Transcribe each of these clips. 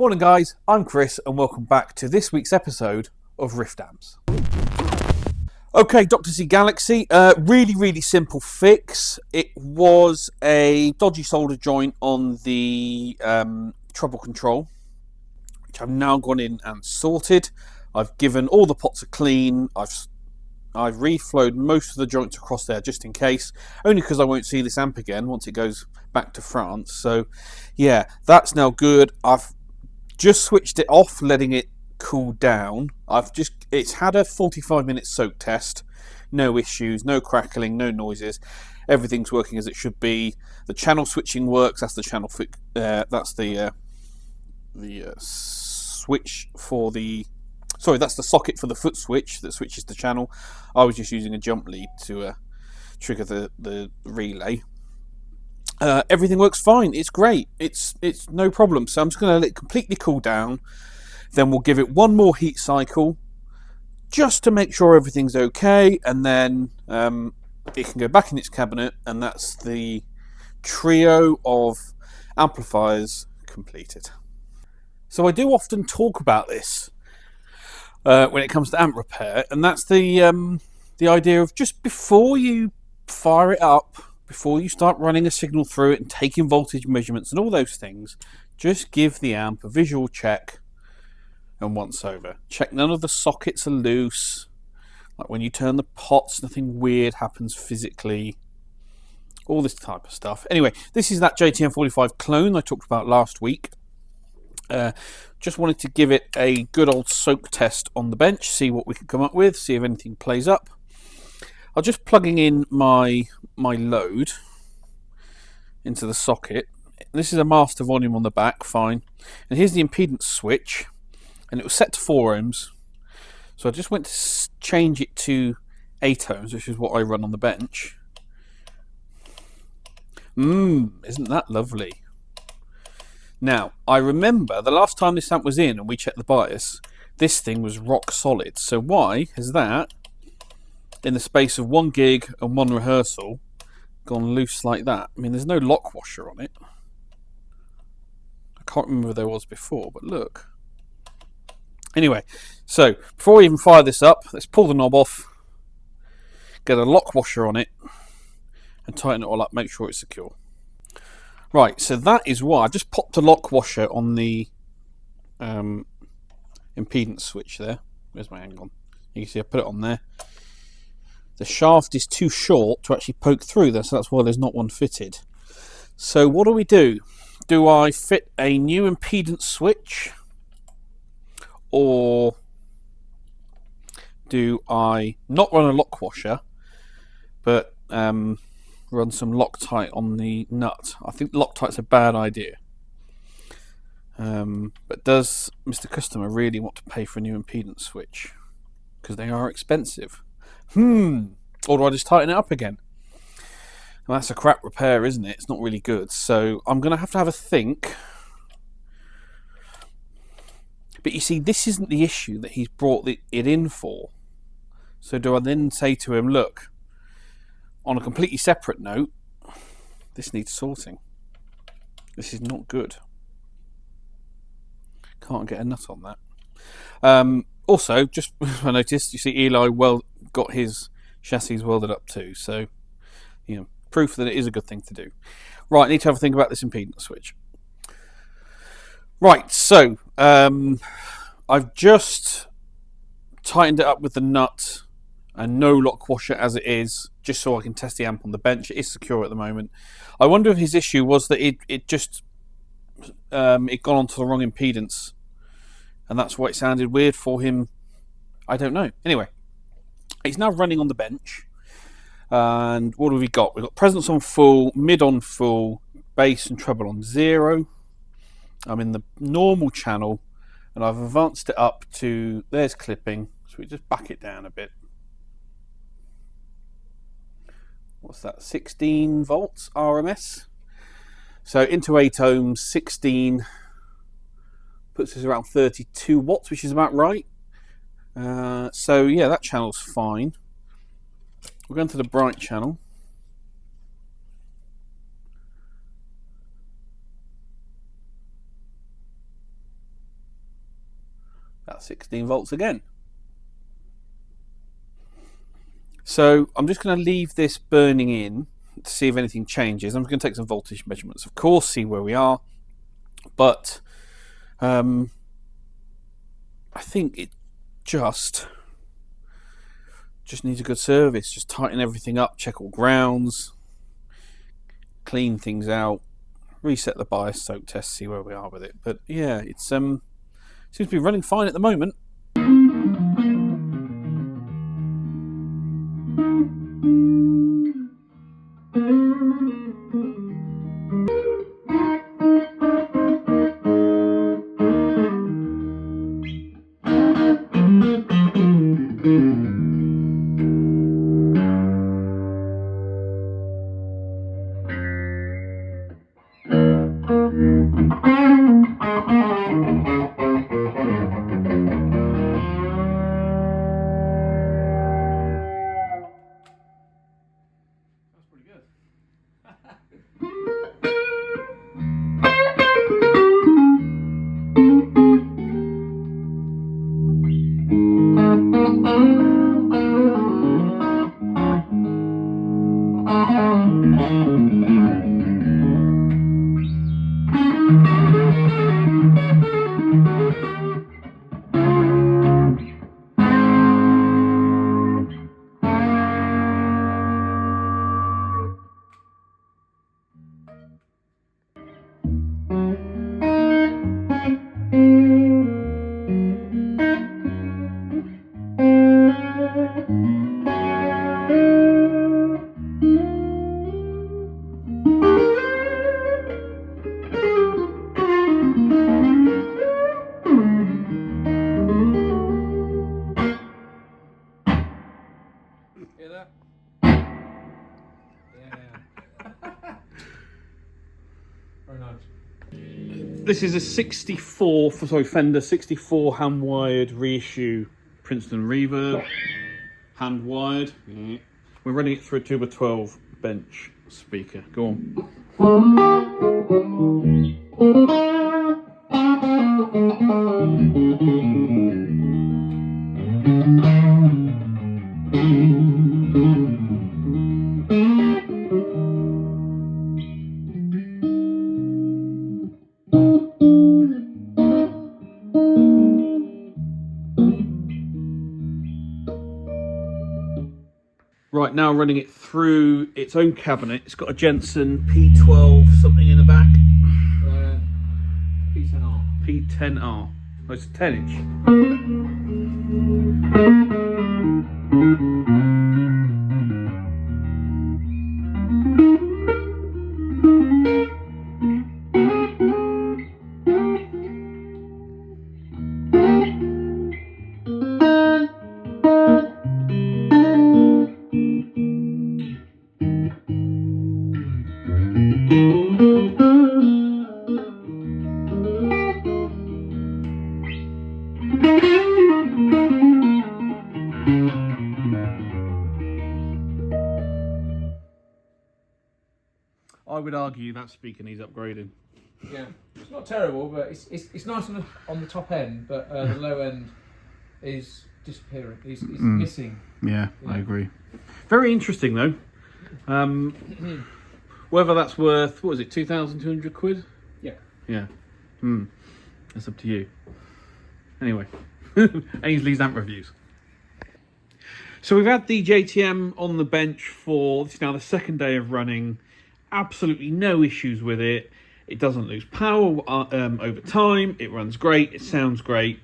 Morning guys, I'm Chris and welcome back to this week's episode of Rift Amps. Okay, Dr. Z Galaxie, really simple fix. It was a dodgy solder joint on the treble control, which I've now gone in and sorted. I've given all the pots a clean. I've reflowed most of the joints across there just in case, only because I won't see this amp again once it goes back to France. So yeah, that's now good. I've just switched it off, letting it cool down. It's had a 45-minute soak test. No issues, no crackling, no noises. Everything's working as it should be. The channel switching works. That's the channel. That's the switch for the. Sorry, that's the socket for the foot switch that switches the channel. I was just using a jump lead to trigger the relay. Everything works fine. It's great. It's no problem. So I'm just going to let it completely cool down. Then we'll give it one more heat cycle just to make sure everything's okay. And then it can go back in its cabinet. And that's the trio of amplifiers completed. So I do often talk about this when it comes to amp repair. And that's the idea of just before you fire it up, before you start running a signal through it and taking voltage measurements and all those things, just give the amp a visual check and once over. Check none of the sockets are loose. Like when you turn the pots, nothing weird happens physically. All this type of stuff. Anyway, this is that JTM45 Clone I talked about last week. Just wanted to give it a good old soak test on the bench, see what we can come up with, see if anything plays up. I'm just plugging in my load into the socket. This is a master volume on the back, fine. And here's the impedance switch, and it was set to 4 ohms. So I just went to change it to 8 ohms, which is what I run on the bench. Isn't that lovely? Now, I remember the last time this amp was in and we checked the bias, this thing was rock solid. So why has that, in the space of 1 gig and 1 rehearsal, gone loose like that? I mean, there's no lock washer on it. I can't remember if there was before, but look. Anyway, so before we even fire this up, let's pull the knob off, get a lock washer on it, and tighten it all up, make sure it's secure. Right, so that is why I've just popped a lock washer on the impedance switch there. Where's my angle? You can see I put it on there. The shaft is too short to actually poke through there, so that's why there's not one fitted. So what do? Do I fit a new impedance switch? Or do I not run a lock washer, but run some Loctite on the nut? I think Loctite's a bad idea. But does Mr. Customer really want to pay for a new impedance switch? Because they are expensive. Or do I just tighten it up again? Well, that's a crap repair, isn't it? It's not really good. So I'm going to have a think. But you see, this isn't the issue that he's brought it in for. So do I then say to him, look, on a completely separate note, this needs sorting. This is not good. Can't get a nut on that. Also, just I noticed, you see Eli got his chassis welded up too, so proof that it is a good thing to do. Right, need to have a think about this impedance switch. Right, so I've just tightened it up with the nut and no lock washer as it is, just so I can test the amp on the bench. It is secure at the moment. I wonder if his issue was that it gone onto the wrong impedance, and that's why it sounded weird for him. I don't know. Anyway, it's now running on the bench. And what have we got? We've got presence on full, mid on full, bass and treble on 0. I'm in the normal channel, and I've advanced it up to, there's clipping, so we just back it down a bit. What's that? 16 volts RMS. So into 8 ohms, 16 puts us around 32 watts, which is about right. So yeah, that channel's fine. We're going to the bright channel. 16 volts again. So I'm just going to leave this burning in to see if anything changes. I'm going to take some voltage measurements, of course, see where we are. But I think it just needs a good service. Just tighten everything up, check all grounds, clean things out, reset the bias soak test, see where we are with it. But yeah, it seems to be running fine at the moment. Hear that? Yeah. Very nice. This is a Fender 64 hand-wired reissue Princeton reverb. Hand-wired. Yeah. We're running it through a 2x12 bench speaker. Go on. Right, now running it through its own cabinet. It's got a Jensen P12 something in the back. P10R. P10R. Oh, it's a 10-inch. I would argue that speaker needs upgrading. Yeah, it's not terrible, but it's nice on the top end, but the low end is disappearing. It's missing. Yeah, I agree. Very interesting though. Whether that's worth, what was it, 2,200 quid? Yeah. Yeah. That's up to you. Anyway, Ainsley's amp reviews. So we've had the JTM on the bench for, this is now the second day of running. Absolutely no issues with it. It doesn't lose power over time. It runs great. It sounds great.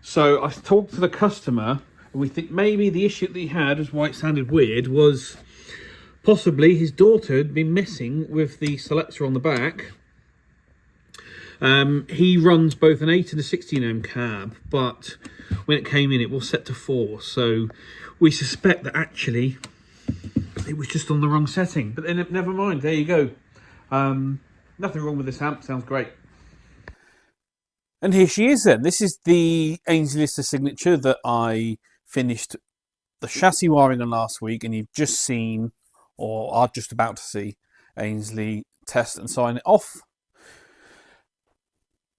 So I talked to the customer, and we think maybe the issue that he had, as why it sounded weird, was possibly his daughter had been messing with the selector on the back. He runs both an 8 and a 16 ohm cab, but when it came in, it was set to 4. So we suspect that actually it was just on the wrong setting. But then never mind. There you go. Nothing wrong with this amp. Sounds great. And here she is then. This is the Ainsley Lister signature that I finished the chassis wiring on last week, and you've just seen, or are just about to see, Ainsley test and sign it off.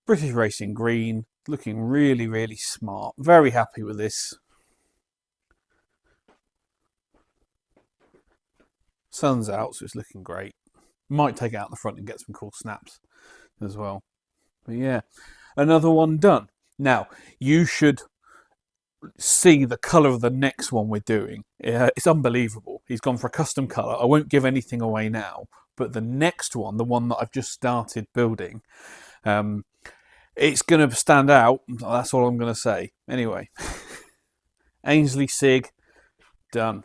British Racing green, Looking really, really smart. Very happy with this. Sun's out, so it's looking great. Might take it out the front and get some cool snaps as well. But yeah, another one done. Now, you should see the colour of the next one we're doing. It's unbelievable. He's gone for a custom colour. I won't give anything away now, but the next one, the one that I've just started building, it's going to stand out. That's all I'm going to say. Anyway, Ainsley Sig, done.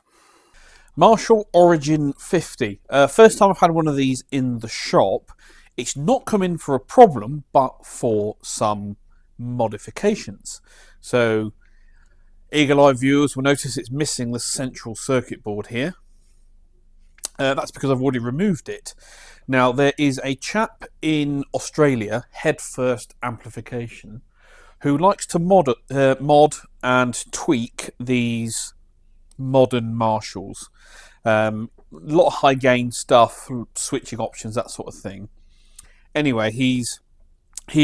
Marshall Origin 50. First time I've had one of these in the shop. It's not come in for a problem, but for some modifications. So, eagle-eye viewers will notice it's missing the central circuit board here. That's because I've already removed it. Now, there is a chap in Australia, Head First Amplification, who likes to mod and tweak these modern Marshalls. A lot of high gain stuff, switching options, that sort of thing. Anyway, he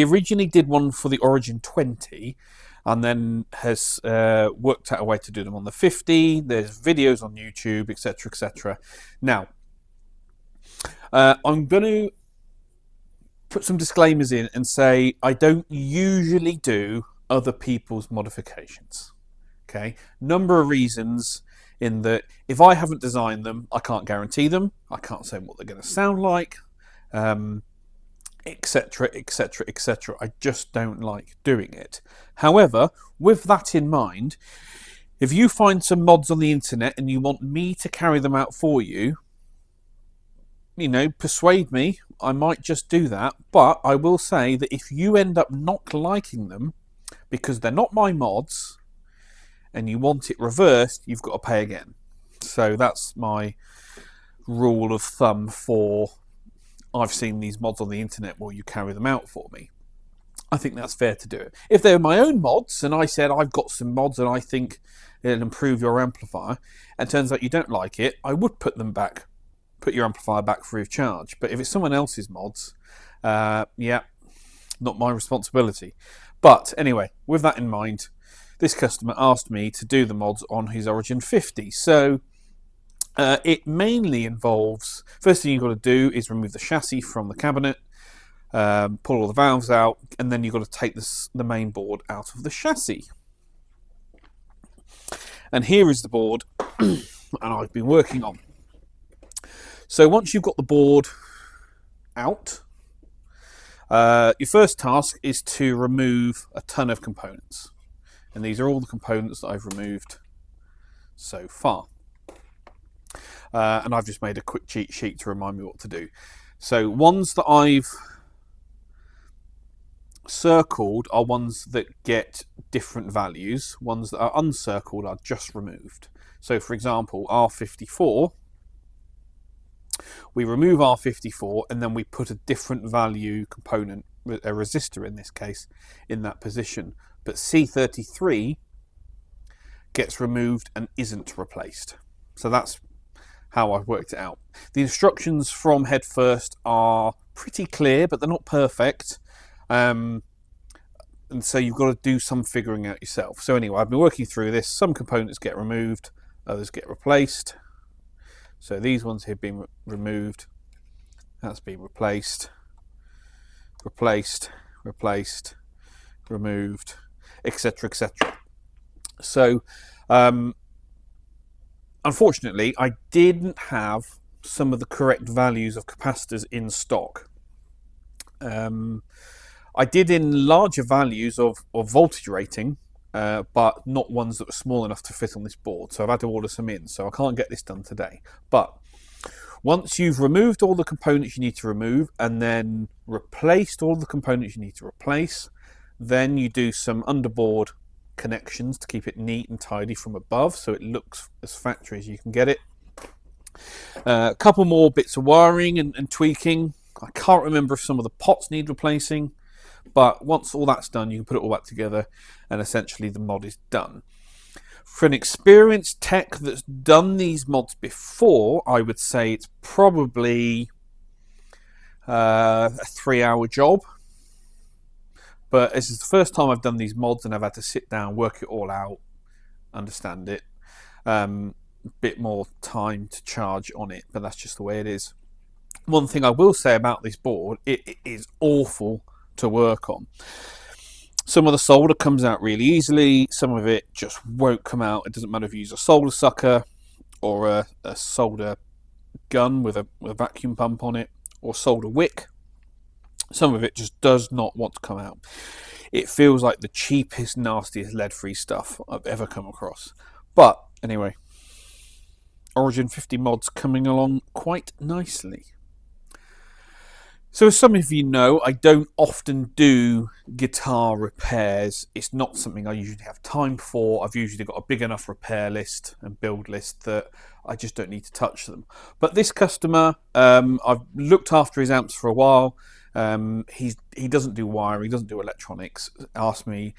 originally did one for the Origin 20 and then has worked out a way to do them on the 50. There's videos on YouTube, etc, etc. Now, I'm going to put some disclaimers in and say I don't usually do other people's modifications. Okay, number of reasons in that if I haven't designed them, I can't guarantee them. I can't say what they're going to sound like, etc, etc, etc. I just don't like doing it. However, with that in mind, if you find some mods on the internet and you want me to carry them out for you, you know, persuade me. I might just do that. But I will say that if you end up not liking them because they're not my mods and you want it reversed, you've got to pay again. So that's my rule of thumb for I've seen these mods on the internet, will you carry them out for me? I think that's fair to do it. If they're my own mods and I said I've got some mods and I think it'll improve your amplifier, and it turns out you don't like it, I would put them back, put your amplifier back free of charge. But if it's someone else's mods, yeah, not my responsibility. But anyway, with that in mind, this customer asked me to do the mods on his Origin 50. So it mainly involves, first thing you've got to do is remove the chassis from the cabinet, pull all the valves out, and then you've got to take the main board out of the chassis. And here is the board and I've been working on. So once you've got the board out, your first task is to remove a ton of components. And these are all the components that I've removed so far. And I've just made a quick cheat sheet to remind me what to do. So ones that I've circled are ones that get different values. Ones that are uncircled are just removed. So for example, R54, we remove R54 and then we put a different value component, a resistor in this case, in that position. But C33 gets removed and isn't replaced. So that's how I've worked it out. The instructions from Head First are pretty clear, but they're not perfect. And so you've got to do some figuring out yourself. So anyway, I've been working through this. Some components get removed, others get replaced. So these ones have been removed. That's been replaced, replaced, replaced, removed, etc, etc. So unfortunately, I didn't have some of the correct values of capacitors in stock. I did in larger values of voltage rating, but not ones that were small enough to fit on this board. So I've had to order some in, so I can't get this done today. But once you've removed all the components you need to remove and then replaced all the components you need to replace, then you do some underboard connections to keep it neat and tidy from above so it looks as factory as you can get it. A couple more bits of wiring and tweaking. I can't remember if some of the pots need replacing, but once all that's done, you can put it all back together and essentially the mod is done. For an experienced tech that's done these mods before, I would say it's probably a 3-hour job. But this is the first time I've done these mods, and I've had to sit down, work it all out, understand it. Bit more time to charge on it, but that's just the way it is. One thing I will say about this board, it is awful to work on. Some of the solder comes out really easily, some of it just won't come out. It doesn't matter if you use a solder sucker or a solder gun with a vacuum pump on it, or solder wick. Some of it just does not want to come out. It feels like the cheapest, nastiest lead-free stuff I've ever come across. But anyway, Origin 50 mods coming along quite nicely. So as some of you know, I don't often do guitar repairs. It's not something I usually have time for. I've usually got a big enough repair list and build list that I just don't need to touch them. But this customer, I've looked after his amps for a while. He doesn't do wiring, he doesn't do electronics. Asked me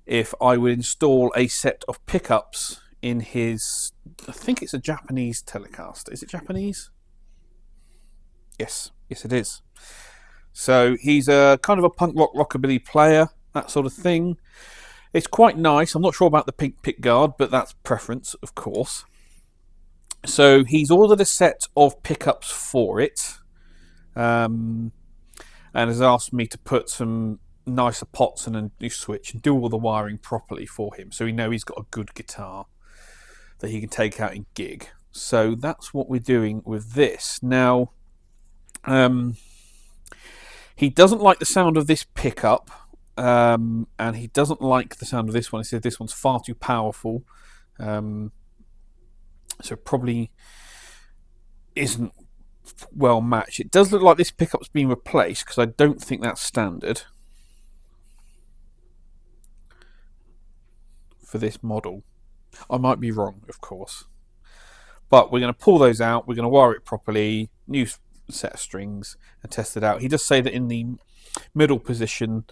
if I would install a set of pickups in his, I think it's a Japanese Telecaster. Is it Japanese? Yes it is. So he's a kind of a punk rock rockabilly player, that sort of thing. It's quite nice. I'm not sure about the pink pick guard, but that's preference, of course. So he's ordered a set of pickups for it, and has asked me to put some nicer pots and a new switch and do all the wiring properly for him, so we know he's got a good guitar that he can take out in gig. So that's what we're doing with this. Now, he doesn't like the sound of this pickup, and he doesn't like the sound of this one. He said this one's far too powerful, so probably isn't well matched. It does look like this pickup's been replaced, because I don't think that's standard for this model. I might be wrong, of course, but we're going to pull those out, we're going to wire it properly, new set of strings, and test it out. He does say that in the middle position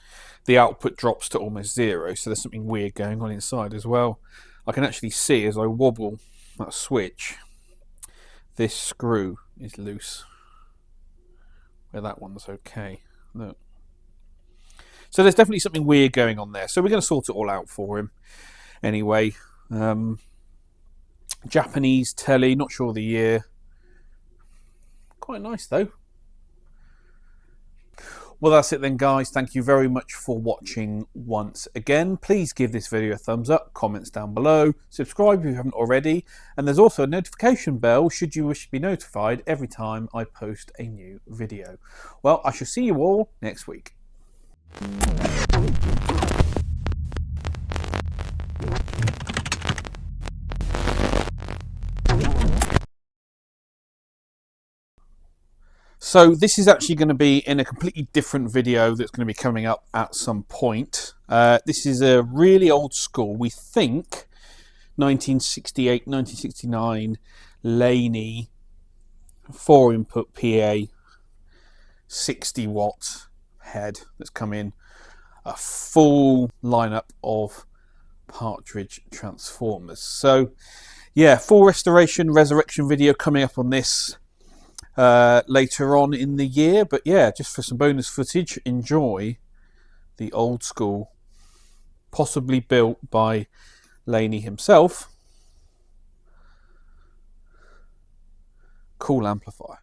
the output drops to almost zero, so there's something weird going on inside as well. I can actually see as I wobble that switch, this screw is loose where that one's okay. Look. So there's definitely something weird going on there, so we're going to sort it all out for him anyway. Japanese Tele, not sure the year. Quite nice though. Well, that's it then, guys. Thank you very much for watching once again. Please give this video a thumbs up, comments down below, subscribe if you haven't already, and there's also a notification bell should you wish to be notified every time I post a new video. Well, I shall see you all next week. So this is actually going to be in a completely different video that's going to be coming up at some point. This is a really old school, we think 1968, 1969 Laney 4-input PA 60 watt head that's come in a full lineup of Partridge transformers. So yeah, full restoration resurrection video coming up on this later on in the year, but yeah, just for some bonus footage, enjoy the old school, possibly built by Laney himself, cool amplifier.